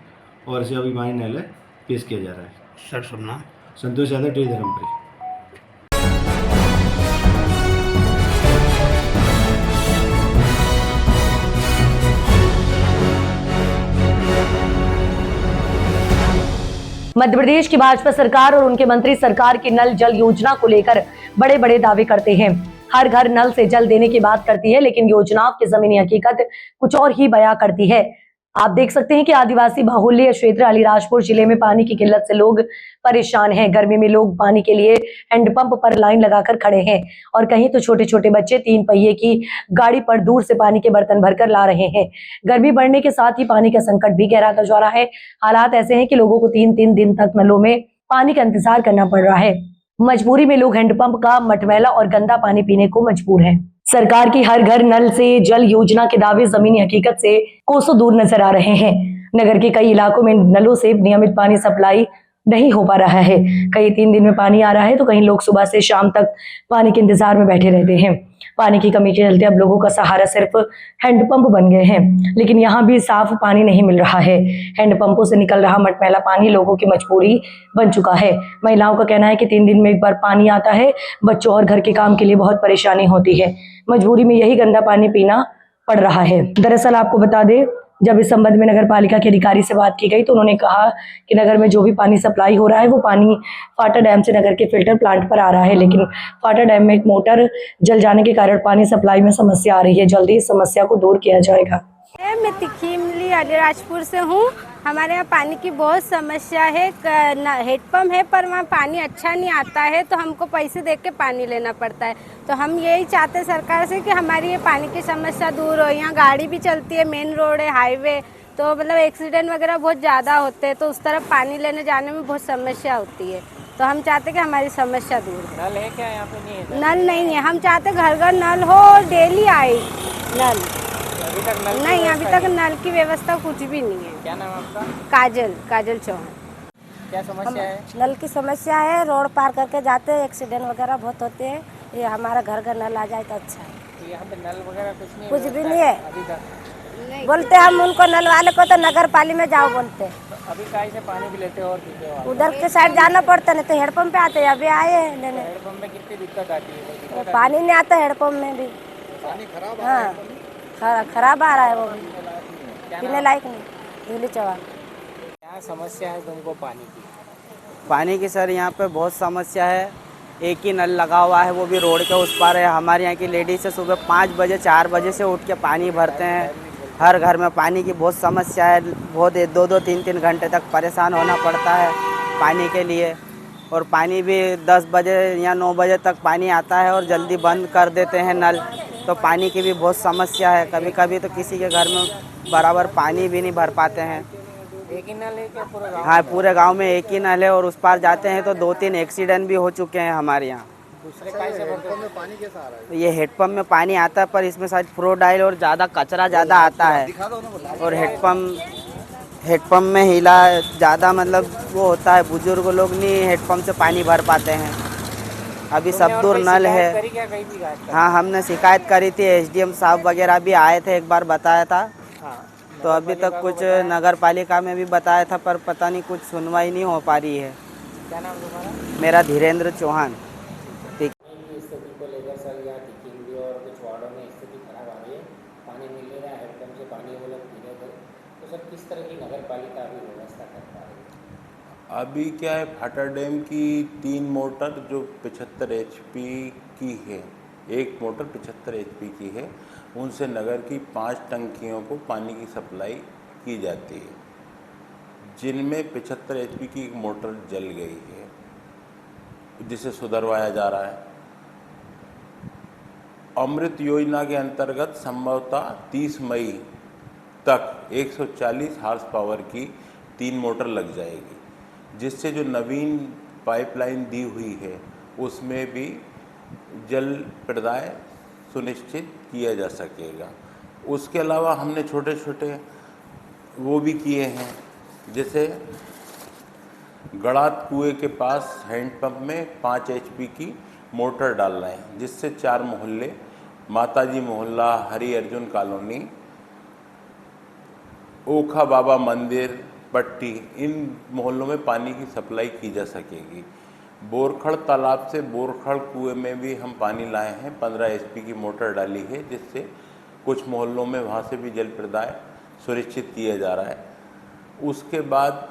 और इसे अभी माननीय न्यायालय पेश किया जा रहा है। सर सुनना संतोष यादव, टी धर्मपुरी। मध्य प्रदेश की भाजपा सरकार और उनके मंत्री सरकार की नल जल योजना को लेकर बड़े बड़े दावे करते हैं। हर घर नल से जल देने की बात करती है, लेकिन योजनाओं की जमीनी हकीकत कुछ और ही बयां करती है। आप देख सकते हैं कि आदिवासी बाहुल्य क्षेत्र अलीराजपुर जिले में पानी की किल्लत से लोग परेशान हैं। गर्मी में लोग पानी के लिए हैंडपंप पर लाइन लगाकर खड़े हैं और कहीं तो छोटे छोटे बच्चे 3 पहिए की गाड़ी पर दूर से पानी के बर्तन भरकर ला रहे हैं। गर्मी बढ़ने के साथ ही पानी का संकट भी गहराता जा रहा है। हालात ऐसे हैं कि लोगों को 3-3 दिन तक नलों में पानी का इंतजार करना पड़ रहा है। मजबूरी में लोग हैंडपंप का मटमैला और गंदा पानी पीने को मजबूर हैं। सरकार की हर घर नल से जल योजना के दावे जमीनी हकीकत से कोसों दूर नजर आ रहे हैं। नगर के कई इलाकों में नलों से नियमित पानी सप्लाई नहीं हो पा रहा है। कई 3 दिन में पानी आ रहा है तो कहीं लोग सुबह से शाम तक पानी के इंतजार में बैठे रहते हैं। पानी की कमी के चलते अब लोगों का सहारा सिर्फ हैंडपंप बन गए हैं, लेकिन यहाँ भी साफ पानी नहीं मिल रहा है। हैंडपंपों से निकल रहा मटमैला पानी लोगों की मजबूरी बन चुका है। महिलाओं का कहना है कि 3 दिन में एक बार पानी आता है। बच्चों और घर के काम के लिए बहुत परेशानी होती है। मजबूरी में यही गंदा पानी पीना पड़ रहा है। दरअसल आपको बता दें, जब इस संबंध में नगर पालिका के अधिकारी से बात की गई तो उन्होंने कहा कि नगर में जो भी पानी सप्लाई हो रहा है वो पानी फाटा डैम से नगर के फिल्टर प्लांट पर आ रहा है, लेकिन फाटा डैम में एक मोटर जल जाने के कारण पानी सप्लाई में समस्या आ रही है। जल्दी इस समस्या को दूर किया जाएगा। मैं तिखीमली अलीराजपुर से हूँ। हमारे यहाँ पानी की बहुत समस्या है। हेडपम्प है पर वहाँ पानी अच्छा नहीं आता है, तो हमको पैसे दे के पानी लेना पड़ता है। तो हम यही चाहते हैं सरकार से कि हमारी ये पानी की समस्या दूर हो। यहाँ गाड़ी भी चलती है, मेन रोड है, हाईवे, तो मतलब एक्सीडेंट वगैरह बहुत ज़्यादा होते हैं, तो उस तरफ पानी लेने जाने में बहुत समस्या होती है। तो हम चाहते हैं कि हमारी समस्या दूर हो। नल है क्या यहाँ पे? नहीं है नल नहीं है। हम चाहते घर घर नल हो, डेली आए नल। अभी तक नल नहीं, अभी तक नल की व्यवस्था कुछ भी नहीं है। क्या नाम आपका? काजल चौहान। क्या समस्या है? नल की समस्या है, रोड पार करके जाते हैं, एक्सीडेंट वगैरह बहुत होते हैं। ये हमारा घर घर नल आ जाए तो अच्छा है। यहाँ पे नल वगैरह कुछ नहीं है? कुछ भी नहीं है अभी तक। बोलते हम उनको नल वाले को तो नगर पालिका में जाओ बोलते। तो अभी कहीं से पानी भी लेते हो और पीते हो? उधर के साइड जाना पड़ता, नहीं तो हेडपम्प पे आते हैं। अभी आए हैं लेने। हेडपम्प में कितनी दिक्कत आती है? पानी नहीं आता हेडपम्प में भी। पानी खराब? हाँ, खराब आ रहा है वो भी, पीने लायक नहीं। धूली चौहान। क्या समस्या है तुमको पानी की? पानी की सर यहाँ पे बहुत समस्या है। एक ही नल लगा हुआ है, वो भी रोड के उस पार है। हमारे यहाँ की लेडीज से सुबह 5 बजे 4 बजे से उठ के पानी भरते हैं। हर घर में पानी की बहुत समस्या है। बहुत 2-2, 3-3 घंटे तक परेशान होना पड़ता है पानी के लिए। और पानी भी 10 बजे या 9 बजे तक पानी आता है और जल्दी बंद कर देते हैं नल। तो पानी की भी बहुत समस्या है। कभी कभी तो किसी के घर में बराबर पानी भी नहीं भर पाते हैं। एक ही नल है क्या पूरे गाँव? हाँ, पूरे गांव में एक ही नल है और उस पार जाते हैं तो 2-3 एक्सीडेंट भी हो चुके हैं हमारे यहाँ। दूसरे हेडपम्प में पानी कैसा आ रहा है? ये हेडपम्प में पानी आता है पर इसमें शायद फ्लोराइड और ज़्यादा कचरा ज़्यादा आता है। और हेडपम्प में हिला ज़्यादा मतलब वो होता है। बुजुर्ग लोग नहीं हेडपम्प से पानी भर पाते हैं। अभी सब दूर नल है। हाँ, हमने शिकायत करी थी। SDM साहब वगैरह भी आए थे, एक बार बताया था। तो अभी तक कुछ नगर पालिका में भी बताया था पर पता नहीं कुछ सुनवाई नहीं हो पा रही है। क्या नाम तुम्हारा? मेरा धीरेन्द्र चौहान। स्थिति को लेकर सर यहाँ तिकिंदी और कुछ वार्डों में स्थिति खराब आ रही है। पानी मिल नहीं रहा है, हेडपम्प से पानी वो लोग पी रहे थे। तो सर किस तरह की नगर पालिका अभी व्यवस्था कर पा रही है? अभी क्या है, फाटा डैम की 3 मोटर जो 75 HP की है, एक मोटर 75 HP की है उनसे नगर की 5 टंकियों को पानी की सप्लाई की जाती है, जिनमें 75 HP की एक मोटर जल गई है, जिसे सुधरवाया जा रहा है। अमृत योजना के अंतर्गत संभवतः 30 मई तक 140 हार्स पावर की 3 मोटर लग जाएगी, जिससे जो नवीन पाइपलाइन दी हुई है उसमें भी जल प्रदाय सुनिश्चित किया जा सकेगा। उसके अलावा हमने छोटे छोटे वो भी किए हैं, जैसे गड़ात कुएं के पास हैंडपंप में 5 HP की मोटर डाल रहे हैं, जिससे 4 मोहल्ले माताजी मोहल्ला, हरि अर्जुन कॉलोनी, ओखा बाबा मंदिर, पट्टी, इन मोहल्लों में पानी की सप्लाई की जा सकेगी। बोरखड़ तालाब से बोरखड़ कुएं में भी हम पानी लाए हैं, 15 HP की मोटर डाली है, जिससे कुछ मोहल्लों में वहाँ से भी जल प्रदाय सुनिश्चित किया जा रहा है। उसके बाद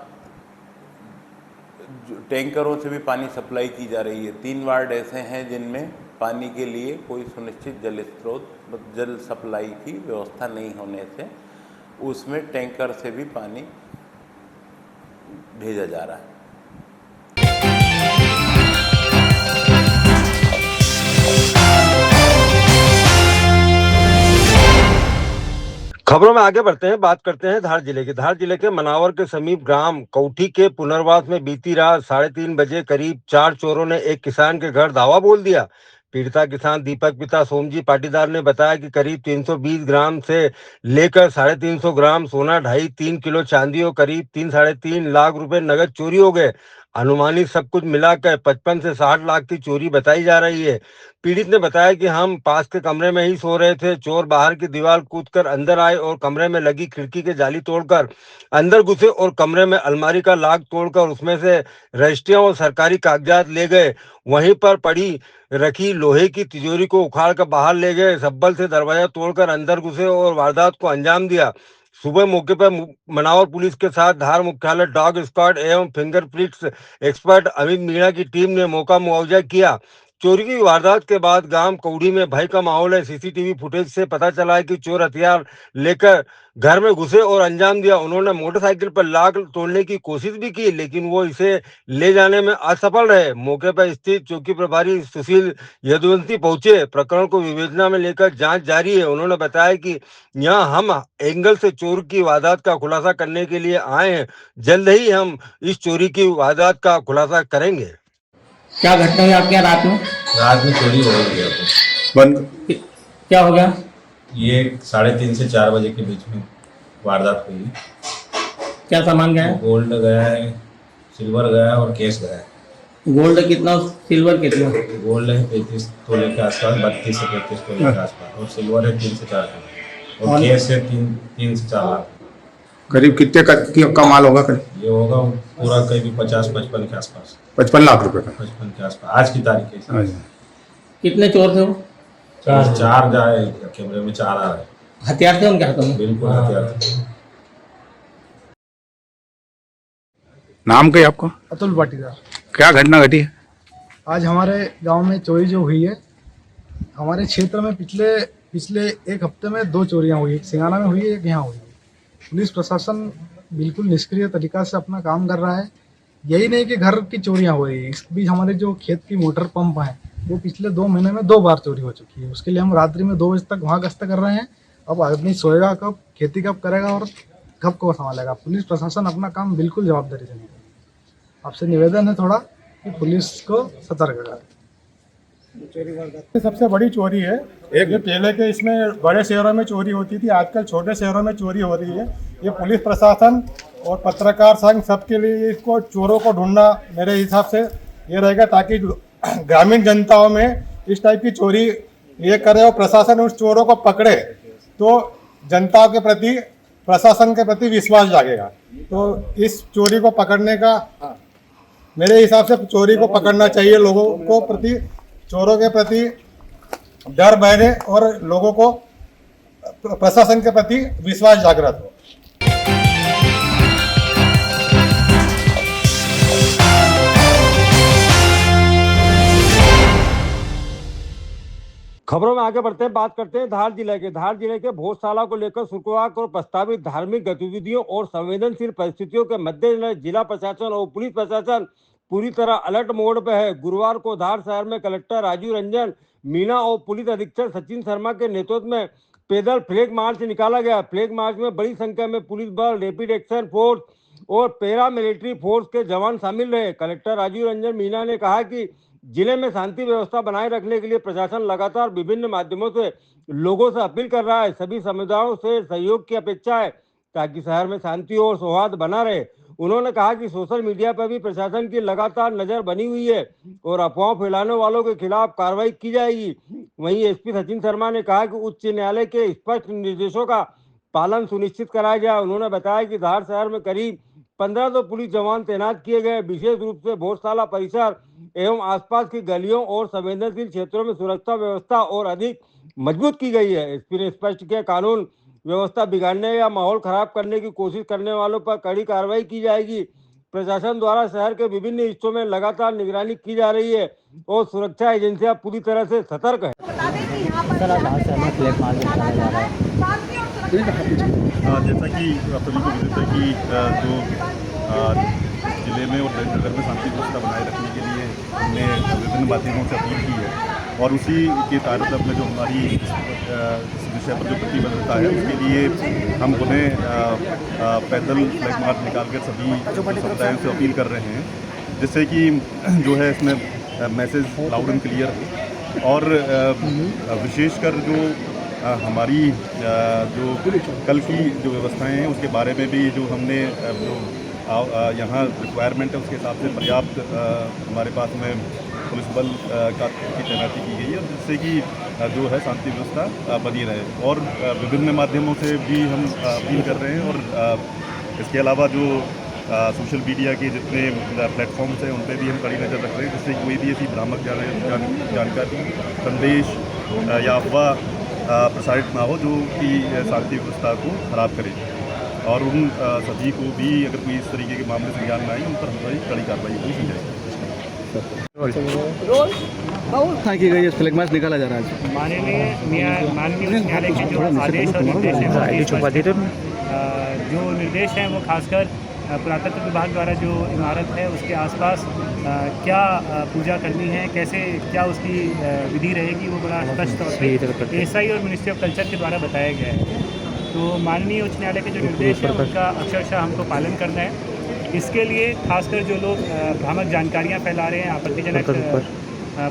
टैंकरों से भी पानी सप्लाई की जा रही है। 3 वार्ड ऐसे हैं जिनमें पानी के लिए कोई सुनिश्चित जल स्रोत, जल सप्लाई की व्यवस्था नहीं होने से उसमें टैंकर से भी पानी भेजा जा रहा है। खबरों में आगे बढ़ते हैं, बात करते हैं धार जिले की। धार जिले के मनावर के समीप ग्राम कौठी के पुनर्वास में बीती रात 3:30 बजे करीब 4 चोरों ने एक किसान के घर धावा बोल दिया। पीड़िता किसान दीपक पिता सोमजी पाटीदार ने बताया कि करीब 320 ग्राम से लेकर 350 ग्राम सोना, 2.5-3 किलो चांदी और करीब 3-3.5 लाख रुपए नगद चोरी हो गए। अनुमानित सब कुछ मिलाकर 55 से 60 लाख की चोरी बताई जा रही है। पीड़ित ने बताया कि हम पास के कमरे में ही सो रहे थे। चोर बाहर की दीवार कूदकर अंदर आए और कमरे में लगी खिड़की के जाली तोड़कर अंदर घुसे और कमरे में अलमारी का लॉक तोड़कर उसमें से रजिस्ट्रियां और सरकारी कागजात ले गए। वहीं पर पड़ी रखी लोहे की तिजोरी को उखाड़कर बाहर ले गए। सब्बल से दरवाजा तोड़कर अंदर घुसे और वारदात को अंजाम दिया। सुबह मौके पर मनावर पुलिस के साथ धार मुख्यालय डॉग स्क्वाड एवं फिंगरप्रिंट्स एक्सपर्ट अमित मीणा की टीम ने मौका मुआवजा किया। चोरी की वारदात के बाद गांव कौड़ी में भय का माहौल है। सीसीटीवी फुटेज से पता चला है कि चोर हथियार लेकर घर में घुसे और अंजाम दिया। उन्होंने मोटरसाइकिल पर लॉक तोड़ने की कोशिश भी की, लेकिन वो इसे ले जाने में असफल रहे। मौके पर स्थित चौकी प्रभारी सुशील यदुवंशी पहुंचे। प्रकरण को विवेचना में लेकर जांच जारी है। उन्होंने बताया कि यहाँ हम एंगल से चोर की वारदात का खुलासा करने के लिए आए हैं। जल्द ही हम इस चोरी की वारदात का खुलासा करेंगे। क्या घटना हुई आपके यहाँ रात में? रात में चोरी हो गई है। बंद क्या हो गया? ये 3:30 से 4 बजे के बीच में वारदात हुई। क्या सामान गया है? गोल्ड गया है, सिल्वर गया है और कैश गया है। गोल्ड कितना, सिल्वर कितना? गोल्ड है 35 तोले के आसपास, 32 से 35 तोले के आसपास, और सिल्वर है 3 से 4 तोले, और कैश है 3 से 4 लाख। करीब कितने का माल होगा? करीब ये होगा पूरा करीब 50-55 के आसपास। 55 लाख रुपए का? 55 के आसपास आज की तारीख है। कितने चोर थे वो? 4 जाए कैमरे में, 4 आ रहे। हथियार थे उनके हाथों में? बिल्कुल हथियार थे। नाम क्या है आपका? अतुल पाटीदार। क्या घटना घटी है? आज हमारे गांव में चोरी जो हुई है, हमारे क्षेत्र में पिछले एक हफ्ते में 2 चोरियां हुई। एक सिंगाना में हुई है, एक यहाँ हुई है। पुलिस प्रशासन बिल्कुल निष्क्रिय तरीका से अपना काम कर रहा है। यही नहीं कि घर की चोरियां हो रही है, इस बीच हमारे जो खेत की मोटर पंप हैं वो पिछले 2 महीने में 2 बार चोरी हो चुकी है। उसके लिए हम रात्रि में 2 बजे तक वहाँ गश्त कर रहे हैं। अब आदमी सोएगा कब, खेती कब करेगा और कब को संभालेगा? पुलिस प्रशासन अपना काम बिल्कुल जवाबदारी से नहीं करता। आपसे निवेदन है थोड़ा कि पुलिस को सतर्क करें। सबसे बड़ी चोरी है। ये पहले के इसमें बड़े शहरों में चोरी होती थी, आजकल छोटे शहरों में चोरी हो रही है। ये पुलिस प्रशासन और पत्रकार संघ सबके लिए इसको चोरों को ढूंढना मेरे हिसाब से ये रहेगा, ताकि ग्रामीण जनताओं में इस टाइप की चोरी ये करे और प्रशासन उस चोरों को पकड़े तो जनता के प्रति, प्रशासन के प्रति विश्वास जागेगा। तो इस चोरी को पकड़ने का मेरे हिसाब से चोरी को पकड़ना चाहिए। लोगों को प्रति, चोरों के प्रति डर बहरे और लोगों को प्रशासन के प्रति विश्वास जागृत हो। खबरों में आगे बढ़ते हैं, बात करते हैं धार जिले के भोजशाला को लेकर शुक्रवार को प्रस्तावित धार्मिक गतिविधियों और संवेदनशील परिस्थितियों के मद्देनजर जिला प्रशासन और पुलिस प्रशासन पूरी तरह अलर्ट मोड पे है। गुरुवार को धार शहर में कलेक्टर राजीव रंजन मीणा और पुलिस अधीक्षक सचिन शर्मा के नेतृत्व में पैदल फ्लैग मार्च निकाला गया। फ्लैग मार्च में बड़ी संख्या में पुलिस बल, रैपिड एक्शन फोर्स और पैरा मिलिट्री फोर्स के जवान शामिल रहे। कलेक्टर राजीव रंजन मीणा ने कहा कि जिले में शांति व्यवस्था बनाए रखने के लिए प्रशासन लगातार विभिन्न माध्यमों से लोगों से अपील कर रहा है। सभी समुदायों से सहयोग की अपेक्षा है ताकि शहर में शांति और सौहार्द बना रहे। उन्होंने कहा कि सोशल मीडिया पर भी प्रशासन की लगातार नजर बनी हुई है और अफवाह फैलाने वालों के खिलाफ कार्रवाई की जाएगी। वहीं एसपी सचिन शर्मा ने कहा कि उच्च न्यायालय के स्पष्ट निर्देशों का पालन सुनिश्चित कराया जाए। उन्होंने बताया कि धार शहर में करीब 1500 पुलिस जवान तैनात किए गए। विशेष रूप से भोजशाला परिसर एवं आसपास की गलियों और संवेदनशील क्षेत्रों में सुरक्षा व्यवस्था और अधिक मजबूत की गई है। एसपी ने स्पष्ट किया, कानून व्यवस्था बिगाड़ने या माहौल खराब करने की कोशिश करने वालों पर कड़ी कार्रवाई की जाएगी। प्रशासन द्वारा शहर के विभिन्न हिस्सों में लगातार निगरानी की जा रही है और सुरक्षा एजेंसियां पूरी तरह से सतर्क है। जैसा कि आप सभी को विदित है कि जो जिले में और नगर में शांति व्यवस्था बनाए रखने के लिए हमने विभिन्न माध्यमों से अपील की है और उसी के तहत में जो हमारी इस विषय पर जो प्रतिबद्धता है उसके लिए हम उन्हें पैदल फ्लैग मार्च निकालकर सभी समुदायों से अपील कर रहे हैं, जिससे कि जो है इसमें मैसेज लाउड एंड क्लियर है। और विशेषकर जो हमारी जो कल की जो व्यवस्थाएं हैं उसके बारे में भी जो हमने जो यहाँ रिक्वायरमेंट है उसके हिसाब से पर्याप्त हमारे पास में पुलिस बल की तैनाती की गई है, जिससे कि जो है शांति व्यवस्था बनी रहे। और विभिन्न माध्यमों से भी हम अपील कर रहे हैं और इसके अलावा जो सोशल मीडिया के जितने प्लेटफॉर्म्स हैं उन पर भी हम कड़ी नज़र रख रहे हैं, जिससे कोई भी ऐसी भ्रामक जानकारी, संदेश या अफवाह प्रसारित ना हो जो कि शांति व्यवस्था को खराब करे। और उन सभी को भी अगर कोई इस तरीके के मामले से ज्ञान में आए उन पर हमारी कड़ी कार्रवाई की जाएगी। की गई फ्लैग मार्च निकाला जा रहा है। माननीय न्यायालय के जो आदेश और निर्देश हैं, जो निर्देश हैं वो खासकर पुरातत्व विभाग द्वारा जो इमारत है उसके आसपास क्या पूजा करनी है, कैसे क्या उसकी विधि रहेगी, वो बड़ा स्पष्ट तौर पे एएसआई और मिनिस्ट्री ऑफ कल्चर के द्वारा बताया गया है। तो माननीय उच्च न्यायालय के जो निर्देश है उनका अक्षरशः हमको पालन करना है। इसके लिए खासकर जो लोग भ्रामक जानकारियाँ फैला रहे हैं, आपत्तिजनक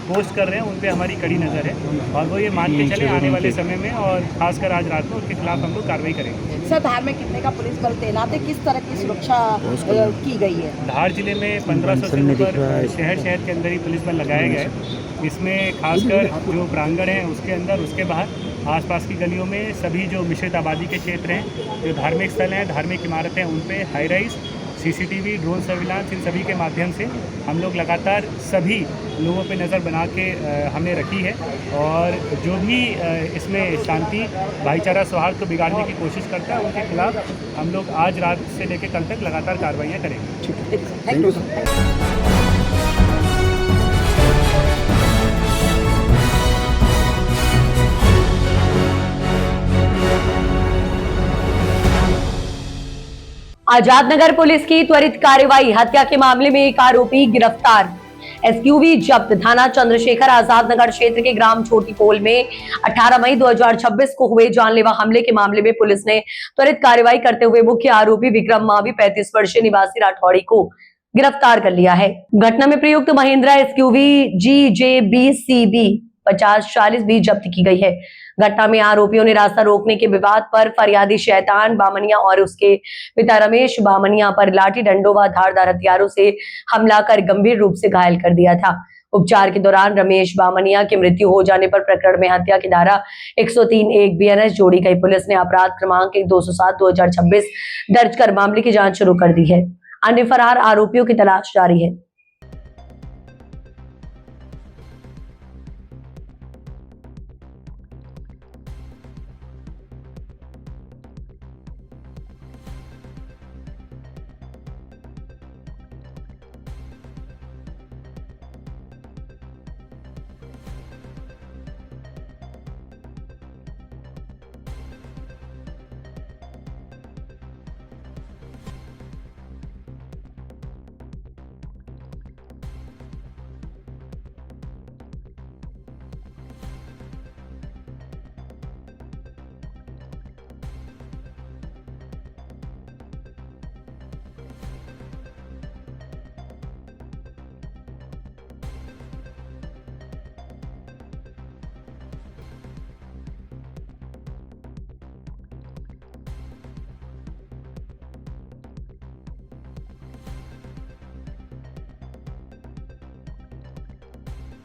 पोस्ट कर रहे हैं, उन पे हमारी कड़ी नज़र है और वो ये मान के चले आने वाले समय में और खासकर आज रात में उनके खिलाफ हम लोग कार्रवाई करेंगे। सर, धार में कितने का पुलिस बल तैनात है, किस तरह की सुरक्षा की गई है? धार जिले में 1500 से ऊपर शहर के अंदर ही पुलिस बल लगाए गए। इसमें खासकर जो प्रांगण है उसके अंदर, उसके बाहर आसपास की गलियों में सभी जो मिश्रित आबादी के क्षेत्र हैं, जो धार्मिक स्थल हैं, धार्मिक इमारतें, उन पे high rise CCTV, drone surveillance, इन सभी के माध्यम से हम लोग लगातार सभी लोगों पे नज़र बना के हमने रखी है और जो भी इसमें शांति, भाईचारा, सौहार्द को बिगाड़ने की कोशिश करता है उनके खिलाफ हम लोग आज रात से लेकर कल तक लगातार कार्रवाइयाँ करेंगे। Thank you sir. Azad Nagar police की त्वरित कार्रवाई, हत्या के मामले में एक आरोपी गिरफ्तार। एसक्यूवी जब्त। थाना चंद्रशेखर आजाद नगर क्षेत्र के ग्राम छोटी कोल में 18 मई 2026 को हुए जानलेवा हमले के मामले में पुलिस ने त्वरित कार्रवाई करते हुए मुख्य आरोपी विक्रम मावी 35 वर्षीय निवासी राठौड़ी को गिरफ्तार कर लिया है। घटना में प्रयुक्त महिंद्रा एसक्यूवी GJB-CB 5040 भी जब्त की गई है। घटना में आरोपियों ने रास्ता रोकने के विवाद पर फरियादी शैतान बामनिया और उसके पिता रमेश बामनिया पर लाठी डंडों व धारदार हथियारों से हमला कर गंभीर रूप से घायल कर दिया था। उपचार के दौरान रमेश बामनिया की मृत्यु हो जाने पर प्रकरण में हत्या की धारा 103(1) BNS जोड़ी गई। पुलिस ने अपराध क्रमांक 207/2026 दर्ज कर मामले की जांच शुरू कर दी है। अन्य फरार आरोपियों की तलाश जारी है।